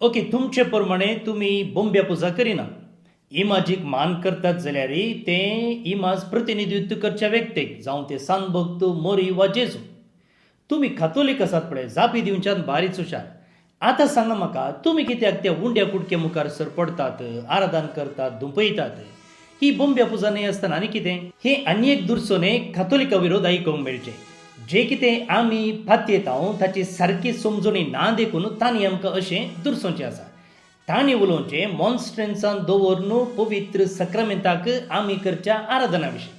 Okay, तुमचे प्रमाणे तुम्ही बोंब्या पुजा करिना. इमाजीक मान करतात जाल्यार ते इमाज प्रतिनिधित्व करच्या व्यक्तीक जावं ते सांभक्त मोरी वा जेजू. तुम्ही कॅथोलिक आसात पळय, जापी दिवच्यान बारीच हुशार. आतां सांगा म्हाका, तुमी कित्याक त्या उंड्या कुडके मुखार सर पडतात, आराधन करतात, धुंपयतात? ही बोंब्या पुजा न्हय आसतना आनी कितें? हे आनी एक दुरसोने कॅथोलिका विरोध आयकूंक मेळचे. जे कितें आमी फातयेतांव ताची सारकी समजणी ना देखून तांणी आमकां अशें दुरसोवचें आसा. तांणी उलोवचें मॉन्स्ट्रन्सान दवरून पवित्र सक्रामेंताक आमी करच्या आराधना विशीं.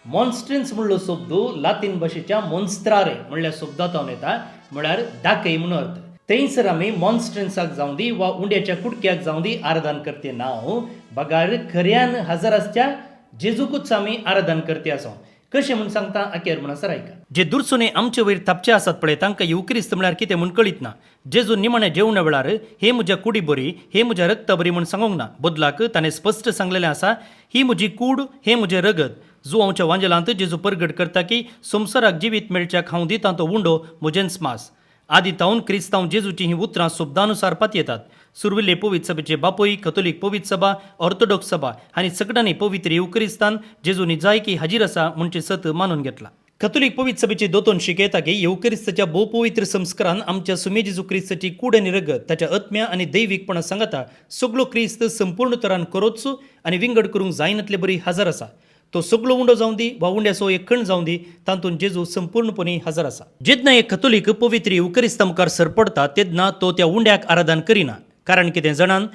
मॉन्स्ट्रन्स म्हणलो शब्द लातीन भाशेच्या मॉन्स्त्रारे म्हणल्या शब्दांतल्यान येता, म्हळ्यार दाखय म्हणून अर्थ. थंयसर आमी मॉन्स्ट्रन्साक जावं दी वा उंड्याच्या कुडक्याक जावं दी आराधन करते नांव बगार खऱ्यान हजर आसच्या जेजूकूच आमी आराधन करते आसो. कशें म्हूण सांगता आखेर म्हणसर आयका. जे दुरसुने आमचे वयर तापचे आसात पळय तांकां युक्रिस्त म्हळ्यार कितें म्हूण कळीत ना. जेजू निमणे जेवणा वेळार हे म्हज्या कुडी बरी, हे म्हज्या रक्त बरी म्हूण सांगूंक ना. बदलाक ताणें स्पश्ट सांगलेलें आसा, ही म्हजी कूड, हे म्हजें रगत. जुवांच्या वांजेलांत जेजू परगट करता की संवसाराक जिवीत मेळच्याक हांव दितां तो उंडो म्हजेंच मांस. आदी तावन क्रिस्तांव जेजूची ही उतरां शब्दानुसार पातयेतात. सुरविल्ले पवित्र सभेचे बापूय, कॅथोलीक पवित्र सभा, ऑर्थोडॉक्स सभा हांणी सगळ्यांनी पवित्र युक्रिस्तान जेजूनी जाय की हाजीर आसा म्हणचे सत मानून घेतला. कॅथोलीक पवित्र सभेचे दोतोन शिकयता की येवक्रिस्ताच्या भोव पवित्र संस्कारान आमच्या सुमे जेजू क्रिस्ताची कूड आनी रगत ताच्या आत्म्या आनी दैवीकपणा सांगता सगळो क्रिस्त संपूर्ण तरान करोच आनी विंगड करूंक जायनातले बरी हजर आसा. तो सगळो उंडो जावं दी वा उंड्याचो एक खण जावं दी तातूंत जेजू संपूर्णपणे हजर आसा. जेन्ना एक कॅथोलीक पवित्र युक्रिस्ता मुखार सर पडता तेन्ना तो त्या उंड्याक आराधन करिना. कारण कितें जाणान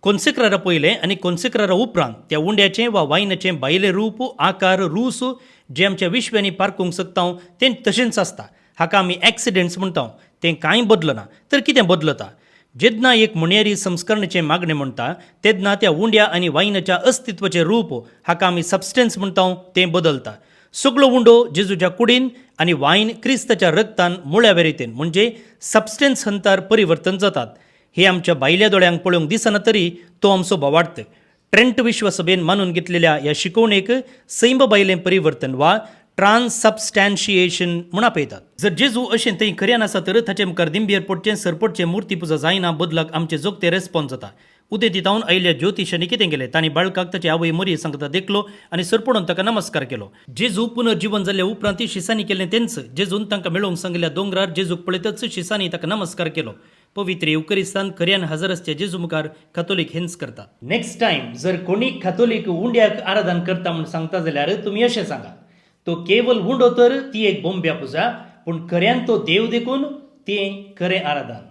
कॉन्सेक्रारा पयलें आनी कॉन्सेक्रारा उपरांत त्या उंड्याचें वा वायनाचें भायलें रूप, आकार, रूस जे आमच्या विश्वांनी पारखूंक शकता तें तशेंच आसता. हाका आमी एक्सिडेंट्स म्हणटा. तें कांय बदलना. तर कितें बदलता? जेन्ना एक मुणयारी संस्करणाचें मागणें म्हणटा तेन्ना त्या उंड्या आनी वायनाच्या अस्तित्वाचें रूप, हाका आमी सबस्टन्स म्हणटा, तें बदलता. सगळो उंडो जेजूच्या कुडीन आनी वायन क्रिस्ताच्या रगतान मुळ्या रितीन म्हणजे सबस्टन्स हंतार परिवर्तन जातात. हे आमच्या भायल्या दोळ्यांक पळोवंक दिसना तरी तो आमचो भावार्थ. ट्रेंट विश्वसभेन मानून घेतलेल्या ह्या शिकवणेक सैम भायलें परिवर्तन वा ट्रान्सबस्टॅन्शिएशन म्हूण आपयतात. जर जेजू अशें थंय खऱ्यान आसा तर ताचे मुखार दिंबेर पडचें सरपडचें मुर्ती पुजा जायना. बदलाक आमचे जोगते रेस्पॉन्स जाता. उदे दितावन आयिल्ल्या ज्योतिशांनी कितें केलें? तांणी बाळकाक ताची आवय मरी सांगता देखलो आनी सरपडून ताका नमस्कार केलो. जेजू पुनर्जीवन जाल्ल्या उपरांत शिसांनी केलें तेंच. जेजून तांकां मेळोवंक सांगल्या दोंगरार जेजूक पळयतच शिसांनी ताका नमस्कार केलो. पवित्र युक्रिस्तान खऱ्यान हजर आसच्या जेजू मुखार कॅथोलीक हेंच करता. नेक्स्ट टायम जर कोणी कॅथोलीक उंड्याक आराधन करता म्हूण सांगता जाल्यार तुमी अशें सांगा, तो केवल उंडो तर ती एक बोंब्या पुजा, पूण खऱ्यान तो देव देखून तें खरें आराधन.